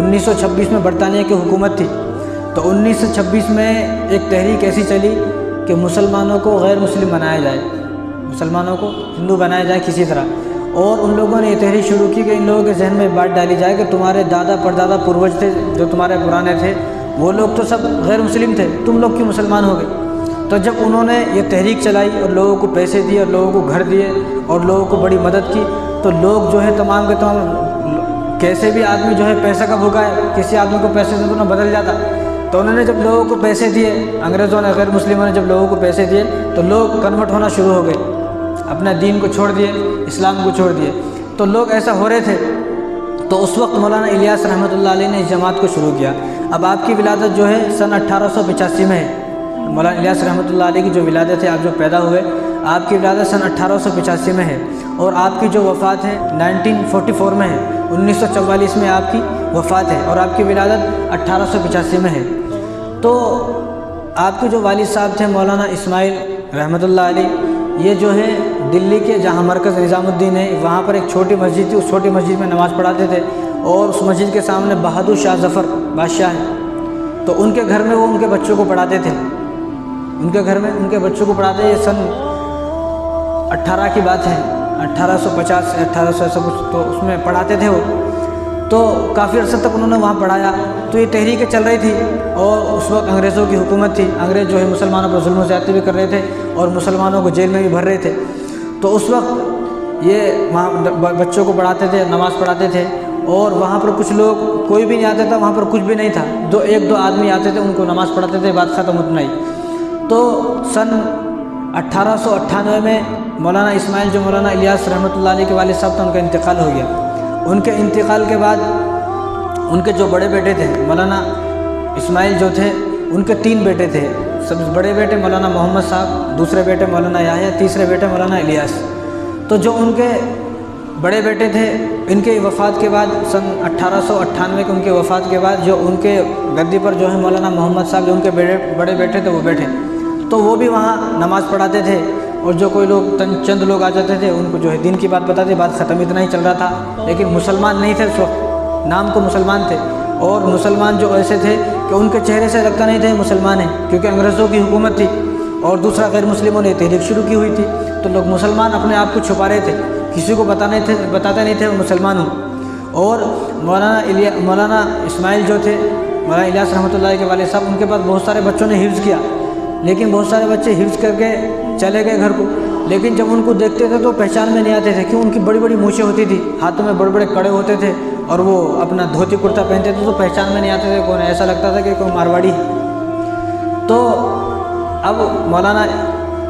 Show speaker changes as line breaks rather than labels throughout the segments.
1926 में बरतानिया की हुकूमत थी, तो 1926 में एक तहरीक ऐसी चली कि मुसलमानों को गैर मुस्लिम बनाया जाए, मुसलमानों को हिंदू बनाया जाए किसी तरह। और उन लोगों ने ये तहरीक शुरू की कि इन लोगों के जहन में बात डाली जाए कि तुम्हारे दादा परदादा पूर्वज थे जो तुम्हारे पुराने थे, वो लोग तो सब गैर मुस्लिम थे, तुम लोग क्यों मुसलमान हो गए। तो जब उन्होंने ये तहरीक चलाई और लोगों को पैसे दिए और लोगों को घर दिए और लोगों को बड़ी मदद की, तो लोग जो है तमाम के तमाम, कैसे भी आदमी जो है पैसे का भूखा है, किसी आदमी को पैसे से तो ना बदल जाता। तो उन्होंने जब लोगों को पैसे दिए, अंग्रेज़ों ने, गैर मुस्लिमों ने जब लोगों को पैसे दिए, तो लोग कन्वर्ट होना शुरू हो गए, अपना दीन को छोड़ दिए, इस्लाम को छोड़ दिए। तो लोग ऐसा हो रहे थे, तो उस वक्त मौलाना इलियास रहमतुल्लाह अलैह ने इस जमात को शुरू किया। अब आपकी विलादत जो है सन 1885 में है। मौलाना इलियास रहमतुल्लाह अलैह की जो विलादत है, आप जो पैदा हुए, आपकी विलादत सन 1885 में है और आपकी जो वफ़ात है 1944 में है, 1944 में आपकी वफ़ात है और आपकी विलादत 1885 में है। तो आपके जो वालिद साहब थे मौलाना इस्माइल रहमतुल्लाह अलैह, ये जो है दिल्ली के जहाँ मरकज़ निज़ामुद्दीन है, वहाँ पर एक छोटी मस्जिद थी, उस छोटी मस्जिद में नमाज़ पढ़ाते थे और उस मस्जिद के सामने बहादुर शाह ज़फ़र बादशाह हैं, तो उनके घर में वो उनके बच्चों को पढ़ाते थे, उनके घर में उनके बच्चों को पढ़ाते। ये सन 18 की बात है, 1850 से 1800 ऐसा कुछ, तो उसमें पढ़ाते थे वो। तो काफ़ी अर्से तक उन्होंने वहाँ पढ़ाया। तो ये तहरीकें चल रही थी और उस वक्त अंग्रेज़ों की हुकूमत थी, अंग्रेज़ जो है मुसलमानों पर जुल्म ज़्यादती भी कर रहे थे और मुसलमानों को जेल में भी भर रहे थे। तो उस वक्त ये वहाँ बच्चों को पढ़ाते थे, नमाज़ पढ़ाते थे और वहाँ पर कुछ लोग, कोई भी नहीं आता था, वहाँ पर कुछ भी नहीं था, एक दो आदमी आते थे, उनको नमाज़ पढ़ाते थे, बात ख़त्म, उतना ही। तो सन 1898 में मौलाना इस्माइल, जो मौलाना इलियास रहमतुल्लाह अलैह के वालिद साहब थे, उनका इंतकाल हो गया। उनके इंतकाल के बाद उनके जो बड़े बेटे थे मौलाना इस्माइल जो थे, उनके 3 बेटे थे। सबसे बड़े बेटे मौलाना मोहम्मद साहब, दूसरे बेटे मौलाना याह्या, तीसरे बेटे मौलाना इलियास। तो जो उनके बड़े बेटे थे, इनके वफ़ात के बाद सन 1898 के उनके वफ़ात के बाद जो उनके गद्दी पर जो है मौलाना मोहम्मद साहब, जो उनके बड़े बेटे थे, वो बैठे, तो वो भी वहाँ नमाज़ पढ़ाते थे और जो कोई लोग चंद लोग आ जाते थे, उनको जो है दीन की बात बताते, बात ख़त्म, इतना ही चल रहा था। लेकिन मुसलमान नहीं थे उस वक्त, नाम को मुसलमान थे और मुसलमान जो ऐसे थे कि उनके चेहरे से लगता नहीं थे मुसलमान हैं, क्योंकि अंग्रेज़ों की हुकूमत थी और दूसरा गैर मुस्लिमों ने तहरीक शुरू की हुई थी। तो लोग मुसलमान अपने आप को छुपा रहे थे, किसी को बताते नहीं थे वो मुसलमान हूँ। और मौलाना इस्माइल जो थे, मौलाना इलियास रहमतुल्लाह के वालिद साहब, उनके पास बहुत सारे बच्चों ने हिफ्ज़ किया, लेकिन बहुत सारे बच्चे हिफ्ज़ करके चले गए घर को। लेकिन जब उनको देखते थे तो पहचान में नहीं आते थे, क्यों? उनकी बड़ी बड़ी मूछें होती थी, हाथों में बड़े बड़े कड़े होते थे और वो अपना धोती कुर्ता पहनते थे, तो पहचान में नहीं आते थे कौन है, ऐसा लगता था कि कोई मारवाड़ी है। तो अब मौलाना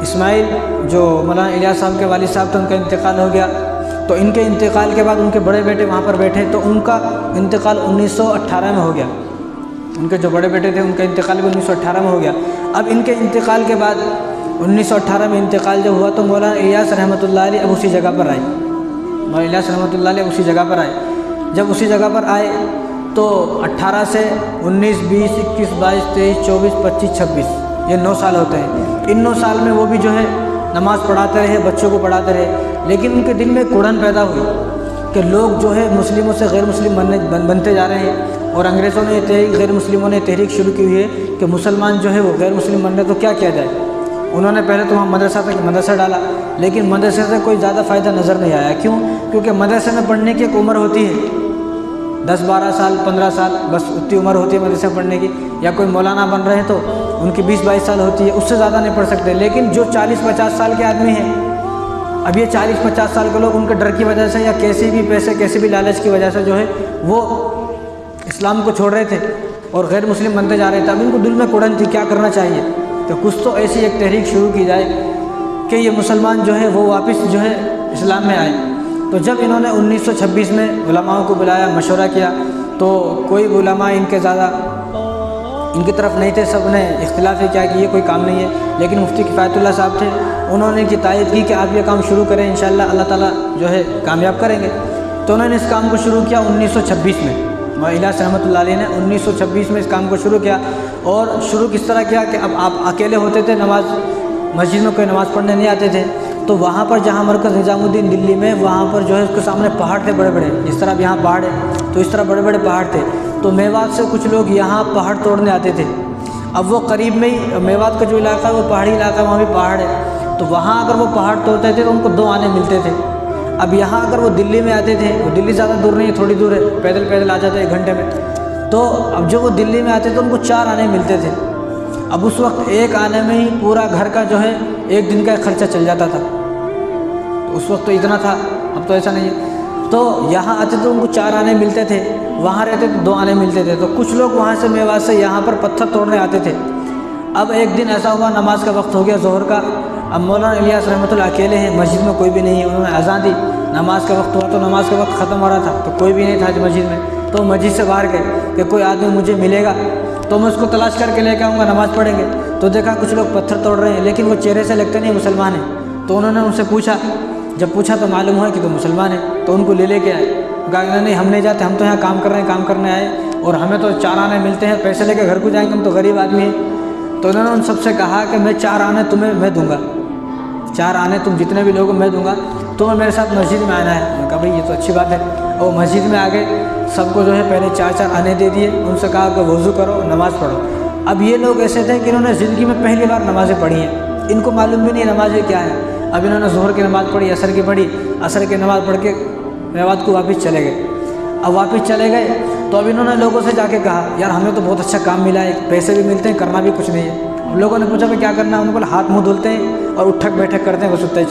इस्माइल, जो मौलाना इलियास साहब के वालिद साहब थे, उनका इंतकाल हो गया। तो इनके इंतकाल के बाद उनके बड़े बेटे वहाँ पर बैठे, तो उनका इंतकाल 1918 में हो गया। उनके जो बड़े बेटे थे उनका इंतकाल भी 1918 में हो गया। अब इनके इंतकाल के बाद 1918 में इंतकाल जब हुआ, तो मौलाना इलियास रहमतुल्लाह अलैह अब उसी जगह पर आए, मौलाना इलियास रहमतुल्लाह अलैह उसी जगह पर आए। जब उसी जगह पर आए तो 18 से 19, 20, 21, 22, 23, 24, 25, 26, ये 9 साल होते हैं। इन 9 साल में वो भी जो है नमाज़ पढ़ाते रहे, बच्चों को पढ़ाते रहे। लेकिन उनके दिल में कुड़न पैदा हुई कि लोग जो है मुस्लिमों से गैर मुस्लिम बनते जा रहे हैं और अंग्रेज़ों ने गैर मुस्लिमों ने तहरीक शुरू की हुई है कि मुसलमान जो है वो गैर मुस्लिम बन रहे, तो क्या किया जाए। उन्होंने पहले तो वहाँ मदरसा डाला, लेकिन मदरसे से कोई ज़्यादा फ़ायदा नज़र नहीं आया। क्यों? क्योंकि मदरसे में पढ़ने की एक उम्र होती है, 10-12 साल, 15 साल, बस उतनी उम्र होती है मदरसे में पढ़ने की। या कोई मौलाना बन रहे हैं तो उनकी 20-22 साल होती है, उससे ज़्यादा नहीं पढ़ सकते। लेकिन जो 40-50 साल के आदमी हैं, अब ये 40-50 साल के लोग उनके डर की वजह से या कैसे भी लालच की वजह से जो है वो इस्लाम को छोड़ रहे थे और गैर मुस्लिम बनते जा रहे थे। अब इनको दिल में कुड़न थी, क्या करना चाहिए। तो कुछ तो ऐसी एक तहरीक शुरू की जाए कि ये मुसलमान जो है वो वापस जो है इस्लाम में आए। तो जब इन्होंने 1926 में उलमाओं को बुलाया, मशवरा किया, तो कोई उलमा इनके ज़्यादा इनकी तरफ नहीं थे, सब ने इख्तिलाफ किया कि ये कोई काम नहीं है। लेकिन मुफ्ती किफ़ायतुल्लाह साहब थे, उन्होंने इनकी तायद की कि आप ये काम शुरू करें, इंशाअल्लाह अल्लाह ताला जो है कामयाब करेंगे। तो उन्होंने इस काम को शुरू किया 1926 में। इलियास रहमतुल्लाह अलैह ने 1926 में इस काम को शुरू किया। और शुरू किस तरह किया कि अब आप अकेले होते थे, मस्जिद में कोई नमाज़ पढ़ने नहीं आते थे, तो वहाँ पर जहाँ मरकज़ निज़ामुद्दीन दिल्ली में, वहाँ पर जो है उसके सामने पहाड़ थे बड़े बड़े, जिस तरह अब यहाँ पहाड़ है, तो इस तरह बड़े बड़े पहाड़ थे। तो मेवात से कुछ लोग यहाँ पहाड़ तोड़ने आते थे। अब वो करीब में ही मेवात का जो इलाका है वो पहाड़ी इलाका है, वहाँ भी पहाड़ है, तो वहाँ अगर वो पहाड़ तोड़ते थे तो उनको 2 आने मिलते थे। अब यहाँ अगर वो दिल्ली में आते थे, वो दिल्ली ज़्यादा दूर नहीं है, थोड़ी दूर है, पैदल आ जाते 1 घंटे में, तो अब जब वो दिल्ली में आते तो उनको 4 आने मिलते थे। अब उस वक्त 1 आने में ही पूरा घर का जो है 1 दिन का खर्चा चल जाता था। तो उस वक्त तो इतना था, अब तो ऐसा नहीं है। तो यहाँ आते तो उनको 4 आने मिलते थे, वहाँ रहते तो 2 आने मिलते थे। तो कुछ लोग वहाँ से मेवात से यहाँ पर पत्थर तोड़ने आते थे। अब एक दिन ऐसा हुआ, नमाज का वक्त हो गया ज़ोहर का। अब मौलाना इलियास रहमतुल्लाह अकेले हैं, मस्जिद में कोई भी नहीं है। उन्होंने अज़ान दी, नमाज का वक्त हुआ, तो नमाज का वक्त ख़त्म हो रहा था, तो कोई भी नहीं था मस्जिद में। तो मस्जिद से बाहर गए कि कोई आदमी मुझे मिलेगा तो मैं उसको तलाश करके लेकर आऊँगा, नमाज़ पढ़ेंगे। तो देखा कुछ लोग पत्थर तोड़ रहे हैं, लेकिन वो चेहरे से लगते नहीं मुसलमान हैं। तो उन्होंने उनसे पूछा, जब पूछा तो मालूम हुआ कि तो मुसलमान है। तो उनको लेके आए, कहा नहीं हम नहीं जाते, हम तो यहाँ काम कर रहे हैं, काम करने आए, और हमें तो 4 आने मिलते हैं, पैसे लेके घर को जाएंगे, हम तो गरीब आदमी हैं। तो उन्होंने उन सबसे कहा कि मैं 4 आने तुम्हें मैं दूंगा, 4 आने तुम जितने भी लोग हो मैं दूंगा, तुम्हें मेरे साथ मस्जिद में आना है। मैंने कहा भाई ये तो अच्छी बात है। और मस्जिद में आ गए, सबको जो है पहले 4 आने दे दिए, उनसे कहा कि वज़ू करो, नमाज़ पढ़ो। अब ये लोग ऐसे थे कि इन्होंने ज़िंदगी में पहली बार नमाज़ें पढ़ी हैं, इनको मालूम भी नहीं नमाज़ें क्या है। अब इन्होंने ज़ोहर की नमाज़ पढ़ी, असर की पढ़ी, असर की नमाज़ पढ़ के मेवात को वापस चले गए। अब वापस चले गए तो अब इन्होंने लोगों से जाके कहा, यार हमें तो बहुत अच्छा काम मिला है, पैसे भी मिलते हैं, करना भी कुछ नहीं है। लोगों ने पूछा भाई क्या करना है, उन्होंने बोला हाथ मुँह धुलते हैं और उठक बैठक करते हैं, बस उतने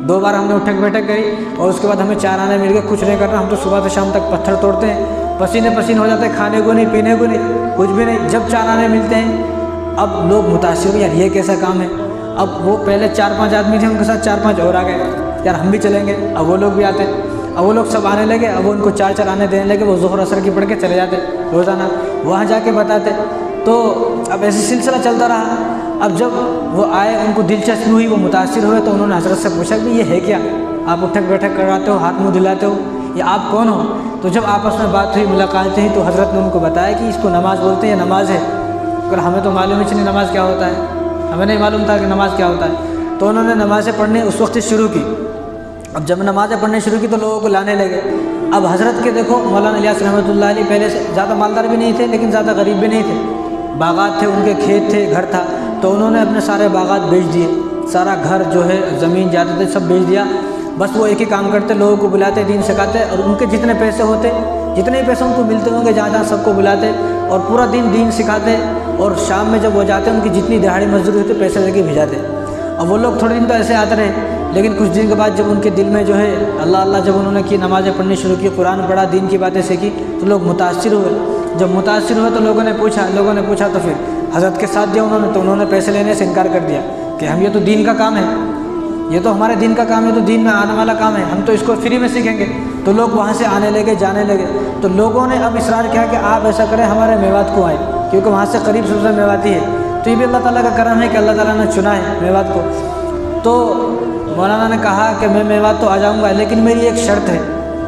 2 बार हमने उठक बैठक करी, और उसके बाद हमें 4 आने मिल गए, कुछ नहीं करना, हम तो सुबह से शाम तक पत्थर तोड़ते हैं, पसीने पसीने हो जाते हैं, खाने को नहीं, पीने को नहीं, कुछ भी नहीं। जब 4 आने मिलते हैं, अब लोग मुतासिर हुए, यार ये कैसा काम है। अब वो पहले 4-5 आदमी थे, उनके साथ 4-5 और आ गए, यार हम भी चलेंगे। अब वो लोग भी आते, अब वो लोग सब आने लगे, अब वो उनको 4-4 आने देने लगे। वो ज़ोहर असर की पढ़ के चले जाते रोज़ाना, वहाँ जाके बताते। तो अब ऐसे सिलसिला चलता रहा। अब जब वो आए, उनको दिलचस्पी हुई, वो मुतासिर हुए, तो उन्होंने हज़रत से पूछा कि ये है क्या, आप उठक बैठक कराते हो, हाथ मुँह दिलाते हो, ये आप कौन हो। तो जब आपस में बात हुई, मुलाकात हुई, तो हज़रत ने उनको बताया कि इसको नमाज़ बोलते हैं, ये नमाज़ है। अगर हमें तो मालूम ही नहीं नमाज़ क्या होता है, हमें नहीं मालूम था कि नमाज़ क्या होता है। तो उन्होंने नमाज़ें पढ़नी उस वक्त शुरू की। अब जब नमाज़ें पढ़नी शुरू की तो लोगों को लाने लगे। अब हज़रत के देखो, मौलाना इलियास रहमतुल्लाह अलैह पहले से ज़्यादा मालदार भी नहीं थे, लेकिन ज़्यादा गरीब भी नहीं थे, बागात थे, उनके खेत थे, घर था। तो उन्होंने अपने सारे बागात बेच दिए, सारा घर जो है ज़मीन जाते थे सब बेच दिया। बस वो एक ही काम करते, लोगों को बुलाते, दीन सिखाते, और उनके जितने पैसे होते, जितने पैसे उनको मिलते होंगे, जहाँ जहाँ सबको बुलाते और पूरा दिन दीन सिखाते। और शाम में जब वो जाते, उनकी जितनी दिहाड़ी मजदूरी होती पैसे लेके भिजाते। अब वो लोग थोड़े दिन तो ऐसे आते रहे, लेकिन कुछ दिन के बाद जब उनके दिल में जो है अल्लाह अल्लाह जब उन्होंने की, नमाज़ें पढ़नी शुरू की, कुरान पढ़ा, दीन की बातें सीखी, तो लोग मुतासिर हुए। जब मुतासिर हुए तो लोगों ने पूछा तो फिर हज़रत के साथ दिया उन्होंने, तो उन्होंने पैसे लेने से इनकार कर दिया कि हम ये तो दीन का काम है, ये तो हमारे दीन का काम है, तो दीन में आने वाला काम है, हम तो इसको फ्री में सीखेंगे। तो लोग वहाँ से आने लगे, जाने लगे। तो लोगों ने अब इसरार किया कि आप ऐसा करें, हमारे मेवात को आए, क्योंकि वहाँ से करीब सबसे मेवाती है। तो ये भी अल्लाह ताला का करम है कि अल्लाह ताला ने चुना है मेवात को। तो मौलाना ने कहा कि मैं मेवात तो आ जाऊँगा, लेकिन मेरी एक शर्त है,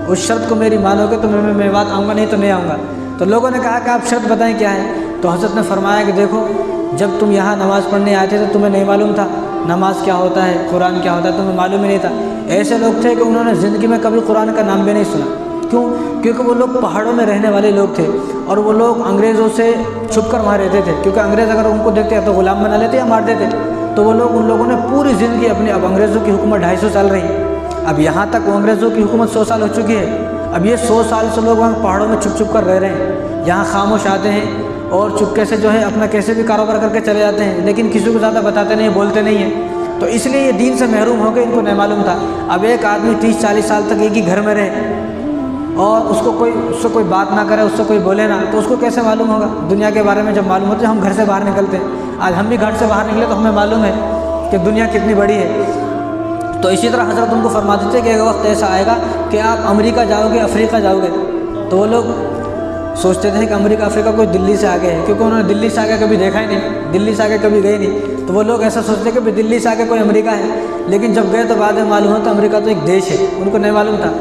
उस शर्त को मेरी मानोगे तो मैं मेवात आऊँगा, नहीं तो नहीं आऊँगा। तो लोगों ने कहा कि आप शर्त बताएं क्या है। तो हज़रत ने फरमाया कि देखो, जब तुम यहाँ नमाज़ पढ़ने आए थे तो तुम्हें नहीं मालूम था नमाज क्या होता है, कुरान क्या होता है, तुम्हें मालूम ही नहीं था। ऐसे लोग थे कि उन्होंने ज़िंदगी में कभी कुरान का नाम भी नहीं सुना। क्यों? क्योंकि वो लोग पहाड़ों में रहने वाले लोग थे, और वो लोग अंग्रेज़ों से छुप कर वहाँ रहते थे, क्योंकि अंग्रेज़ अगर उनको देखते या तो ग़ुलाम बना लेते या मार देते। तो वो लोग, उन लोगों ने पूरी ज़िंदगी अपनी, अब अंग्रेज़ों की हुकूमत 250 साल रही, अब यहाँ तक अंग्रेज़ों की हुकूमत 100 साल हो चुकी है। अब ये 100 साल से लोग वहाँ पहाड़ों में छुप छुप कर रह रहे हैं, यहाँ खामोश आते हैं और चुपके से जो है अपना कैसे भी कारोबार करके चले जाते हैं, लेकिन किसी को ज़्यादा बताते नहीं, बोलते नहीं हैं। तो इसलिए ये दीन से महरूम हो गए, इनको नहीं मालूम था। अब एक आदमी 30-40 साल तक एक ही घर में रहे और उससे कोई बात ना करे, उससे कोई बोले ना, तो उसको कैसे मालूम होगा दुनिया के बारे में। जब मालूम होता है, हम घर से बाहर निकलते हैं, आज हम भी घर से बाहर निकले तो हमें मालूम है कि दुनिया कितनी बड़ी है। तो इसी तरह हज़रत उनको फरमाते थे कि एक वक्त ऐसा आएगा कि आप अमेरिका जाओगे, अफ्रीका जाओगे। तो वो लोग सोचते थे कि अमेरिका अफ्रीका कोई दिल्ली से आगे है, क्योंकि उन्होंने दिल्ली से आगे कभी देखा ही नहीं, दिल्ली से आगे कभी गए नहीं। तो वो लोग ऐसा सोचते कि दिल्ली से आगे कोई अमेरिका है, लेकिन जब गए तो बाद में मालूम हो तो अमेरिका तो एक देश है, उनको नहीं मालूम था।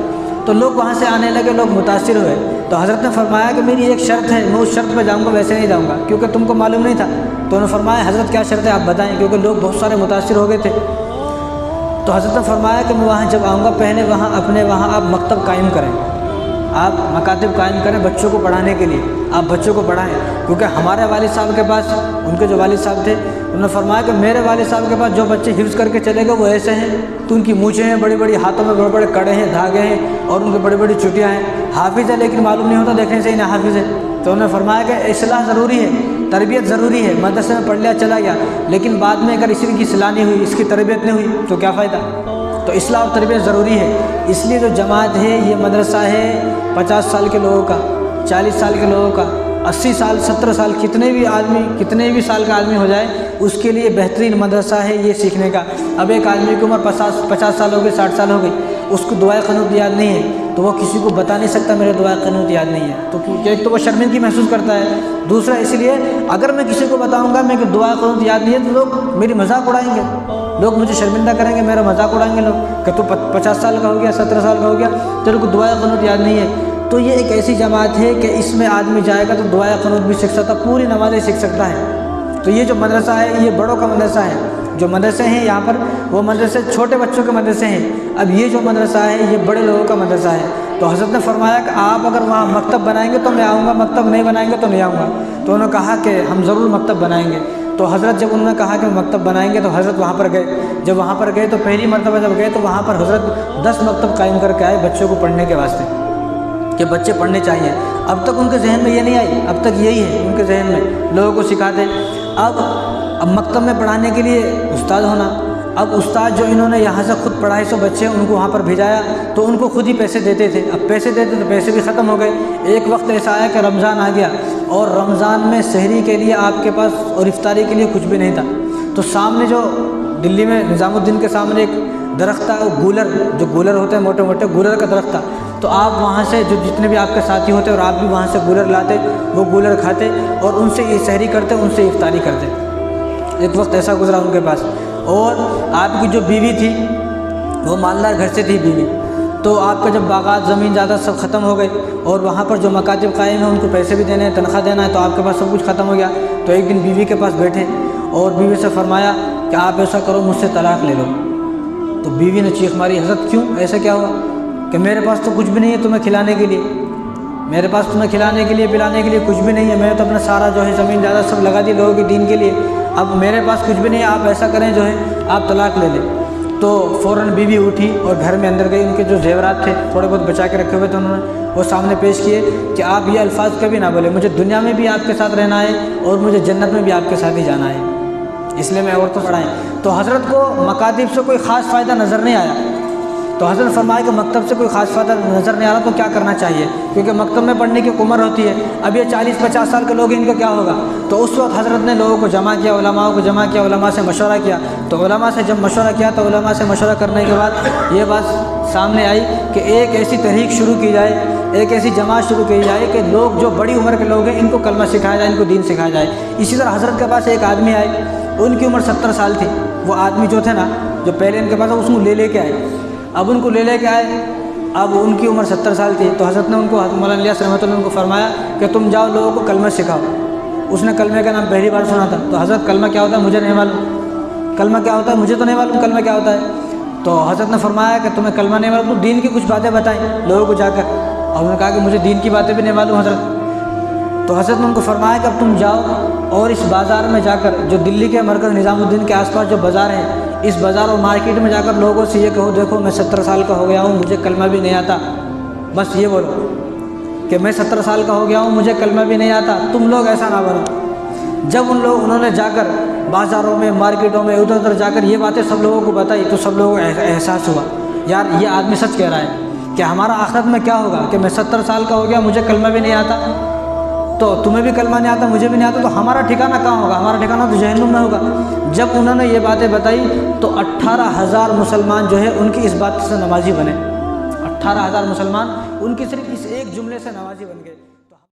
तो लोग वहाँ से आने लगे, लोग मुतासिर हुए। तो हज़रत ने फरमाया कि मेरी एक शर्त है, मैं उस शर्त पर जाऊँगा, वैसे नहीं जाऊँगा, क्योंकि तुमको मालूम नहीं था। तो उन्होंने फरमाया हज़रत क्या शर्त है आप बताएं, क्योंकि लोग बहुत सारे मुतासिर हो गए थे। तो हज़रत ने फरमाया कि मैं वहाँ जब आऊँगा, पहले वहाँ अपने वहाँ आप मकतब कायम करें, आप मकातिब कायम करें बच्चों को पढ़ाने के लिए, आप बच्चों को पढ़ाएं। क्योंकि हमारे वालिद साहब के पास, उनके जो वालिद साहब थे, उन्होंने फरमाया कि मेरे वालिद साहब के पास जो बच्चे हिफ्ज़ करके चले गए वो ऐसे हैं तो उनकी मूँछें हैं बड़ी बड़ी, हाथों में बड़े बड़े कड़े हैं, धागे हैं और उनकी बड़ी बड़ी चुटियाँ हैं। हाफिज़ है लेकिन मालूम नहीं होता देखने से ही ना हाफिज़ है। तो उन्होंने फरमाया कि इस्लाह ज़रूरी है, तरबियत ज़रूरी है। मदरसे में पढ़ लिया चला गया, लेकिन बाद में अगर इसी की इस्लाह नहीं हुई, इसकी तरबियत नहीं हुई तो क्या फ़ायदा। तो इस्लाह और तरबियत ज़रूरी है। इसलिए जो जमात है ये मदरसा है 50 साल के लोगों का, 40 साल के लोगों का, 80 साल 70 साल कितने भी साल का आदमी हो जाए उसके लिए बेहतरीन मदरसा है ये सीखने का। अब एक आदमी की उम्र 50 साल हो गई, 60 साल हो गई, उसको दुआए क़नूत याद नहीं है तो वो किसी को बता नहीं सकता मेरे दुआए क़नूत याद नहीं है। तो एक तो वो शर्मिंदगी महसूस करता है, दूसरा इसलिए अगर मैं किसी को बताऊँगा मैं कि दुआए क़नूत याद नहीं है तो लोग मेरी मजाक उड़ाएंगे, लोग मुझे शर्मिंदा करेंगे, मेरा मजाक उड़ाएंगे लोग कि तू 50 साल का हो गया, 17 साल का हो गया, तेरे को दुआए क़नूत याद नहीं है। तो ये एक ऐसी जमात है कि इसमें आदमी जाएगा तो दुआए क़नूत भी सीख सकता, पूरी नमाज़ें सीख सकता है। तो ये जो मदरसा है ये बड़ों का मदरसा है। जो मदरसे हैं यहाँ पर वो मदरसे छोटे बच्चों के मदरसे हैं। अब ये जो मदरसा है ये बड़े लोगों का मदरसा है। तो हज़रत ने फरमाया कि आप अगर वहाँ मकतब बनाएंगे तो मैं आऊँगा, मकतब नहीं बनाएंगे तो नहीं आऊँगा। तो उन्होंने कहा कि हम ज़रूर मकतब बनाएंगे। तो हज़रत जब उन्होंने कहा कि मकतब बनाएंगे तो हज़रत वहाँ पर गए। जब वहाँ पर गए तो पहली मरतबा जब गए तो वहाँ पर हज़रत 10 मकतब कायम करके आए बच्चों को पढ़ने के वास्ते कि बच्चे पढ़ने चाहिए। अब तक उनके जहन में ये नहीं आई, अब तक यही है उनके जहन में, लोगों को सिखाते। अब मकतब में पढ़ाने के लिए उस्ताद होना। अब उस्ताद जो इन्होंने यहाँ से ख़ुद पढ़ाए सो बच्चे उनको वहाँ पर भेजाया तो उनको खुद ही पैसे देते थे। अब पैसे देते तो पैसे भी ख़त्म हो गए। एक वक्त ऐसा आया कि रमज़ान आ गया और रमज़ान में सहरी के लिए आपके पास और इफ्तारी के लिए कुछ भी नहीं था। तो सामने जो दिल्ली में निज़ामुद्दीन के सामने एक दरख्त था, वो गूलर, जो गूलर होते हैं मोटे मोटे, गूलर का दरख्त था। तो आप वहाँ से जो जितने भी आपके साथी होते और आप भी वहाँ से गूलर लाते, वो गूलर खाते और उनसे ये सहरी करते, उनसे इफ्तारी करते। एक वक्त ऐसा गुजरा उनके पास। और आपकी जो बीवी थी वो मालदार घर से थी बीवी। तो आपका जब बागात ज़मीन ज़्यादा सब ख़त्म हो गए और वहाँ पर जो मकातिब कायम है उनको पैसे भी देने हैं, तनख्वाह देना है, तो आपके पास सब कुछ ख़त्म हो गया। तो एक दिन बीवी के पास बैठे और बीवी से फरमाया कि आप ऐसा करो, मुझसे तलाक़ ले लो। तो बीवी ने चीख मारी, हज़रत क्यों, ऐसा क्या हुआ? कि मेरे पास तो कुछ भी नहीं है तुम्हें खिलाने के लिए, मेरे पास तुम्हें खिलाने के लिए पिलाने के लिए कुछ भी नहीं है। मैं तो अपना सारा जो है ज़मीन ज़्यादा सब लगा दी लोगों के दीन के लिए, अब मेरे पास कुछ भी नहीं है। आप ऐसा करें जो है आप तलाक़ ले लें। तो फ़ौरन बीवी उठी और घर में अंदर गई। उनके जो जेवरात थे थोड़े बहुत बचा के रखे हुए थे, उन्होंने वो सामने पेश किए कि आप ये अल्फाज कभी ना बोले, मुझे दुनिया में भी आपके साथ रहना है और मुझे जन्नत में भी आपके साथ ही जाना है, इसलिए मैं औरतों पढ़ाएँ। तो हज़रत को मकातिब से कोई ख़ास फ़ायदा नज़र नहीं आया। तो हज़रत फरमाया कि मकतब से कोई ख़ास फ़ायदा नज़र नहीं आ रहा तो क्या करना चाहिए, क्योंकि मकतब में पढ़ने की उम्र होती है। अब ये 40-50 साल के लोग हैं, इनका क्या होगा। तो उस वक्त हज़रत ने लोगों को जमा किया, उलमाओं को जमा किया, उलमा से मशवरा किया। तो उलमा से जब मशवरा किया तो उलमा से मशवरा करने के बाद ये बात सामने आई कि एक ऐसी तहरीक शुरू की जाए, एक ऐसी जमात शुरू की जाए कि लोग जो बड़ी उम्र के लोग हैं इनको कलमा सिखाया जाए, इनको दीन सिखाया जाए। इसी तरह हज़रत के पास एक आदमी आए, उनकी उम्र 70 साल थी। वो आदमी जो थे ना, जो पहले इनके पास उसको ले के आए। अब उनको ले के आए, अब उनकी उम्र 70 साल थी। तो हज़रत ने उनको, मौलाना इलियास रहमतुल्लाह उनको फरमाया कि तुम जाओ लोगों को कलमा सिखाओ। उसने कलमे का नाम पहली बार सुना था। तो हज़रत कलमा क्या होता है मुझे नहीं मालूम, कलमा क्या होता है मुझे तो नहीं मालूम, कलमा क्या होता है। तो हज़रत ने फरमाया कि तुम्हें कलमा नहीं मालूम तो दीन की कुछ बातें बताएं लोगों को जाकर। और उन्होंने कहा कि मुझे दीन की बातें भी नहीं मालूम हज़रत। तो हज़रत ने उनको फरमाया कि अब तुम जाओ और इस बाज़ार में जाकर, जो दिल्ली के मरकज़ निज़ामुद्दीन के आसपास जो बाज़ार है, इस बाज़ार और मार्केट में जाकर लोगों से ये कहो, देखो मैं 70 साल का हो गया हूँ, मुझे कलमा भी नहीं आता। बस ये बोलो कि मैं 70 साल का हो गया हूँ, मुझे कलमा भी नहीं आता। तुम लोग ऐसा ना बनो। जब उन्होंने जाकर बाज़ारों में, मार्केटों में, उधर उधर जाकर ये बातें सब लोगों को बताई तो सब लोगों को एहसास हुआ, यार ये आदमी सच कह रहा है कि हमारा आखिरत में क्या होगा कि मैं 70 साल का हो गया, मुझे कलमा भी नहीं आता, तो तुम्हें भी कलमा नहीं आता, मुझे भी नहीं आता, तो हमारा ठिकाना कहाँ होगा, हमारा ठिकाना तो जहन्नुम में होगा। जब उन्होंने ये बातें बताई तो 18,000 मुसलमान जो है उनकी इस बात से नमाजी बने। 18,000 मुसलमान उनकी सिर्फ इस एक जुमले से नमाजी बन गए।